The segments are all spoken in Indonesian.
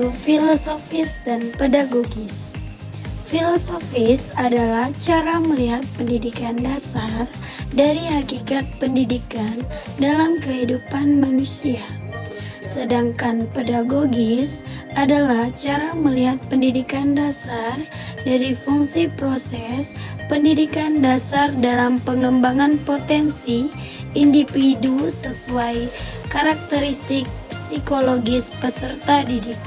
yaitu filosofis dan pedagogis. Filosofis adalah cara melihat pendidikan dasar dari hakikat pendidikan dalam kehidupan manusia. Sedangkan pedagogis adalah cara melihat pendidikan dasar dari fungsi proses pendidikan dasar dalam pengembangan potensi individu sesuai karakteristik psikologis peserta didik.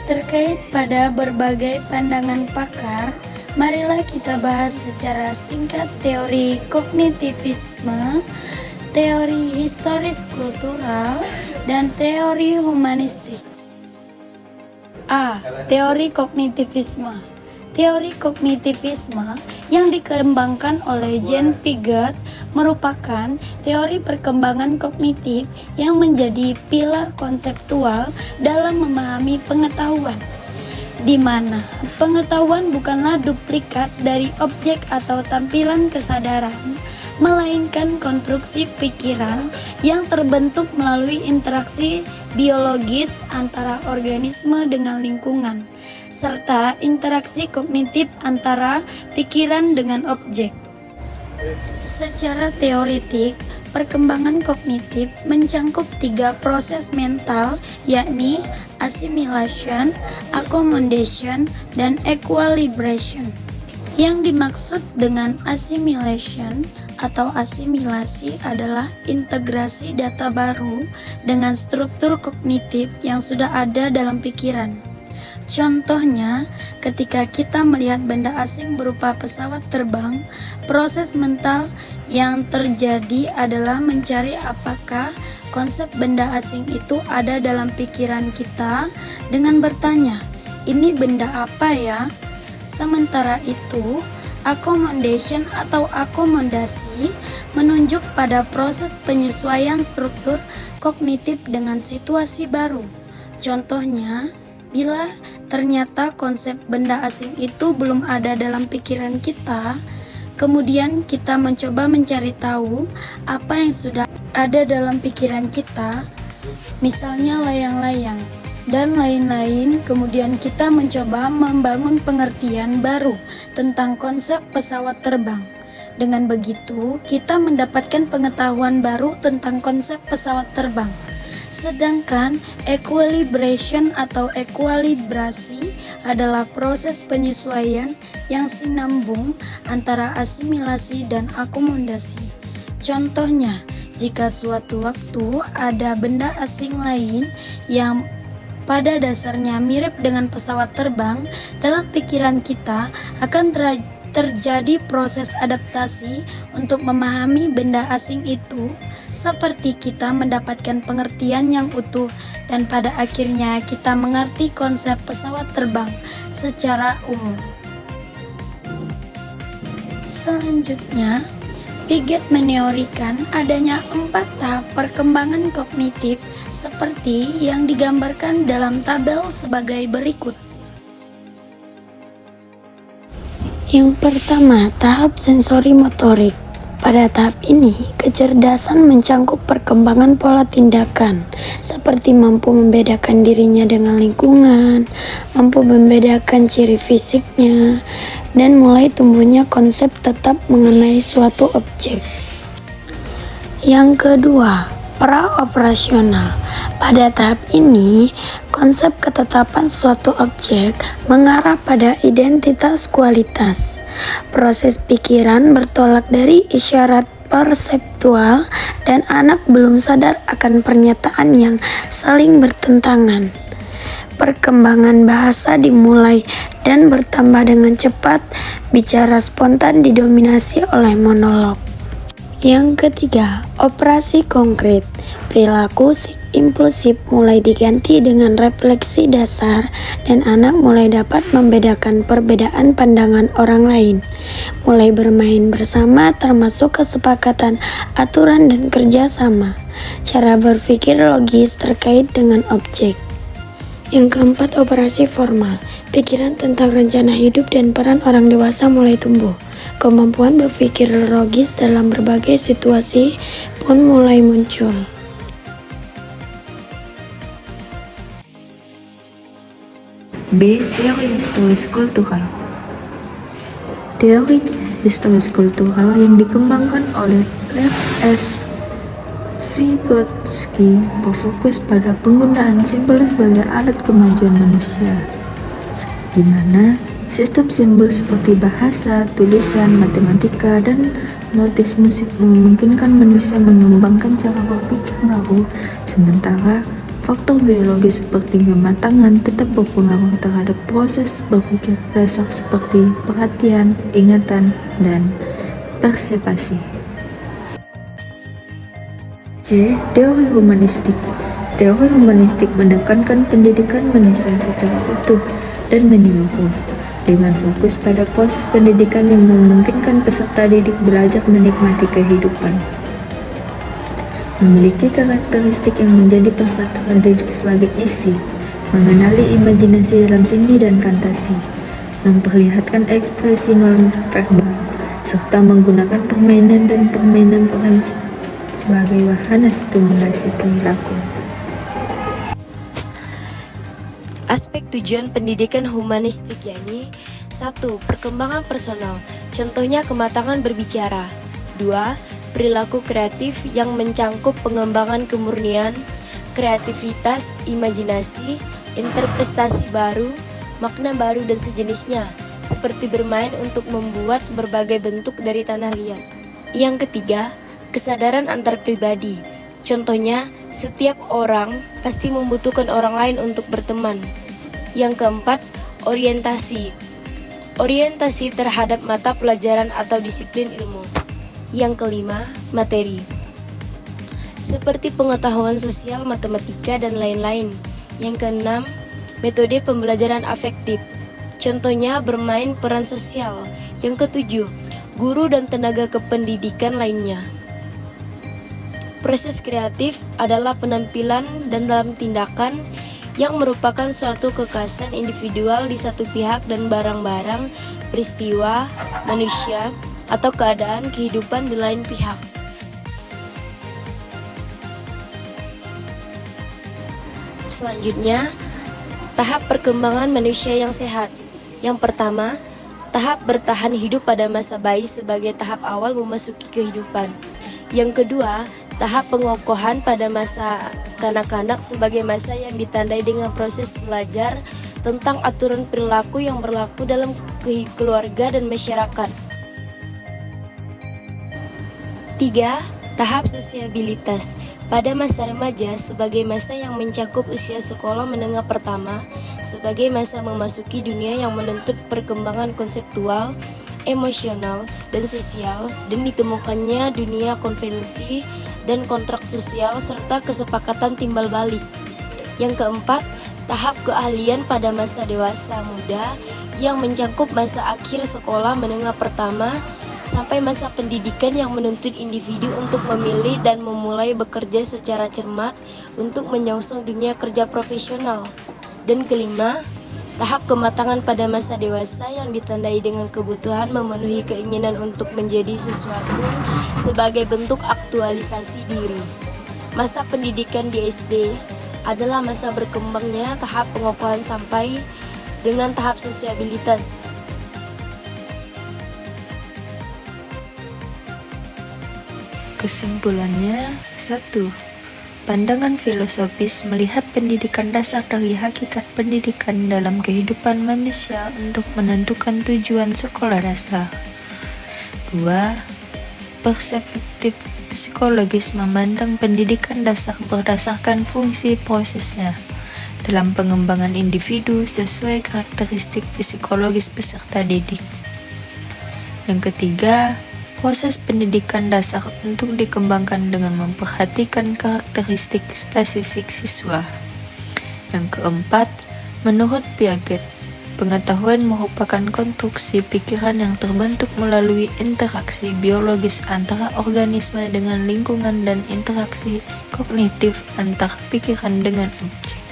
Terkait pada berbagai pandangan pakar, marilah kita bahas secara singkat teori kognitivisme, teori historis kultural, dan teori humanistik. A. Teori kognitivisme. Teori kognitivisme yang dikembangkan oleh Jean Piaget merupakan teori perkembangan kognitif yang menjadi pilar konseptual dalam memahami pengetahuan, di mana pengetahuan bukanlah duplikat dari objek atau tampilan kesadaran, melainkan konstruksi pikiran yang terbentuk melalui interaksi biologis antara organisme dengan lingkungan, serta interaksi kognitif antara pikiran dengan objek. Secara teoritik, perkembangan kognitif mencangkup 3 proses mental, yakni assimilation, accommodation, dan equilibration. Yang dimaksud dengan assimilation atau asimilasi adalah integrasi data baru dengan struktur kognitif yang sudah ada dalam pikiran. Contohnya, ketika kita melihat benda asing berupa pesawat terbang, proses mental yang terjadi adalah mencari apakah konsep benda asing itu ada dalam pikiran kita dengan bertanya, "Ini benda apa ya?" Sementara itu, accommodation atau akomodasi menunjuk pada proses penyesuaian struktur kognitif dengan situasi baru. Contohnya, bila ternyata konsep benda asing itu belum ada dalam pikiran kita, kemudian kita mencoba mencari tahu apa yang sudah ada dalam pikiran kita, misalnya layang-layang, dan lain-lain. Kemudian kita mencoba membangun pengertian baru tentang konsep pesawat terbang. Dengan begitu, kita mendapatkan pengetahuan baru tentang konsep pesawat terbang. Sedangkan equilibration atau ekualibrasi adalah proses penyesuaian yang sinambung antara asimilasi dan akomodasi. Contohnya, jika suatu waktu ada benda asing lain yang pada dasarnya mirip dengan pesawat terbang, dalam pikiran kita akan terjadi proses adaptasi untuk memahami benda asing itu, seperti kita mendapatkan pengertian yang utuh dan pada akhirnya kita mengerti konsep pesawat terbang secara umum. Selanjutnya, Piaget meneorikan adanya 4 tahap perkembangan kognitif seperti yang digambarkan dalam tabel sebagai berikut. Yang pertama, tahap sensori motorik. Pada tahap ini, kecerdasan mencangkup perkembangan pola tindakan, seperti mampu membedakan dirinya dengan lingkungan, mampu membedakan ciri fisiknya, dan mulai tumbuhnya konsep tetap mengenai suatu objek. Yang kedua, pra-operasional. Pada tahap ini, konsep ketetapan suatu objek mengarah pada identitas kualitas. Proses pikiran bertolak dari isyarat perseptual dan anak belum sadar akan pernyataan yang saling bertentangan. Perkembangan bahasa dimulai dan bertambah dengan cepat, bicara spontan didominasi oleh monolog. Yang ketiga, operasi konkret. Perilaku impulsif mulai diganti dengan refleksi dasar dan anak mulai dapat membedakan perbedaan pandangan orang lain. Mulai bermain bersama termasuk kesepakatan, aturan dan kerjasama. Cara berpikir logis terkait dengan objek. Yang keempat, operasi formal. Pikiran tentang rencana hidup dan peran orang dewasa mulai tumbuh. Kemampuan berpikir logis dalam berbagai situasi pun mulai muncul. B. Teori historis kultural. Teori historis kultural yang dikembangkan oleh Lev S. Vygotsky berfokus pada penggunaan simbol sebagai alat kemajuan manusia, di mana sistem simbol seperti bahasa, tulisan, matematika, dan notis musik memungkinkan manusia mengembangkan cara berpikir baru, sementara faktor biologis seperti kematangan tetap berpengaruh terhadap proses berpikir dasar seperti perhatian, ingatan, dan persepsi. C. Teori humanistik. Teori humanistik menekankan pendidikan manusia secara utuh dan menyeluruh, dengan fokus pada proses pendidikan yang memungkinkan peserta didik belajar menikmati kehidupan, memiliki karakteristik yang menjadi peserta didik sebagai isi, mengenali imajinasi dalam seni dan fantasi, memperlihatkan ekspresi non-verbal, serta menggunakan permainan dan permainan peran sebagai wahana stimulasi perilaku. Aspek tujuan pendidikan humanistik yakni 1. Perkembangan personal, contohnya kematangan berbicara. 2. Perilaku kreatif yang mencangkup pengembangan kemurnian, kreativitas, imajinasi, interpretasi baru, makna baru dan sejenisnya, seperti bermain untuk membuat berbagai bentuk dari tanah liat. Yang ketiga, kesadaran antar pribadi. Contohnya, setiap orang pasti membutuhkan orang lain untuk berteman. Yang keempat, orientasi. Orientasi terhadap mata pelajaran atau disiplin ilmu. Yang kelima, materi. Seperti pengetahuan sosial, matematika, dan lain-lain. Yang keenam, metode pembelajaran afektif. Contohnya, bermain peran sosial. Yang ketujuh, guru dan tenaga kependidikan lainnya. Proses kreatif adalah penampilan dan dalam tindakan yang merupakan suatu kekhasan individual di satu pihak dan barang-barang, peristiwa, manusia, atau keadaan kehidupan di lain pihak. Selanjutnya, tahap perkembangan manusia yang sehat. Yang pertama, tahap bertahan hidup pada masa bayi sebagai tahap awal memasuki kehidupan. Yang kedua, tahap pengokohan pada masa kanak-kanak sebagai masa yang ditandai dengan proses belajar tentang aturan perilaku yang berlaku dalam keluarga dan masyarakat. 3. Tahap sosiabilitas pada masa remaja sebagai masa yang mencakup usia sekolah menengah pertama, sebagai masa memasuki dunia yang menuntut perkembangan konseptual, emosional, dan sosial, dan ditemukannya dunia konvensi dan kontrak sosial serta kesepakatan timbal balik. Yang keempat, tahap keahlian pada masa dewasa muda yang mencakup masa akhir sekolah menengah pertama sampai masa pendidikan yang menuntut individu untuk memilih dan memulai bekerja secara cermat untuk menyongsong dunia kerja profesional. Dan kelima, tahap kematangan pada masa dewasa yang ditandai dengan kebutuhan memenuhi keinginan untuk menjadi sesuatu sebagai bentuk aktualisasi diri. Masa pendidikan di SD adalah masa berkembangnya tahap pengokohan sampai dengan tahap sosiabilitas. Kesimpulannya, 1. Pandangan filosofis melihat pendidikan dasar dari hakikat pendidikan dalam kehidupan manusia untuk menentukan tujuan sekolah dasar. 2. Perspektif psikologis memandang pendidikan dasar berdasarkan fungsi prosesnya dalam pengembangan individu sesuai karakteristik psikologis peserta didik. Yang ketiga, proses pendidikan dasar untuk dikembangkan dengan memperhatikan karakteristik spesifik siswa. Yang keempat, menurut Piaget, pengetahuan merupakan konstruksi pikiran yang terbentuk melalui interaksi biologis antara organisme dengan lingkungan dan interaksi kognitif antar pikiran dengan objek.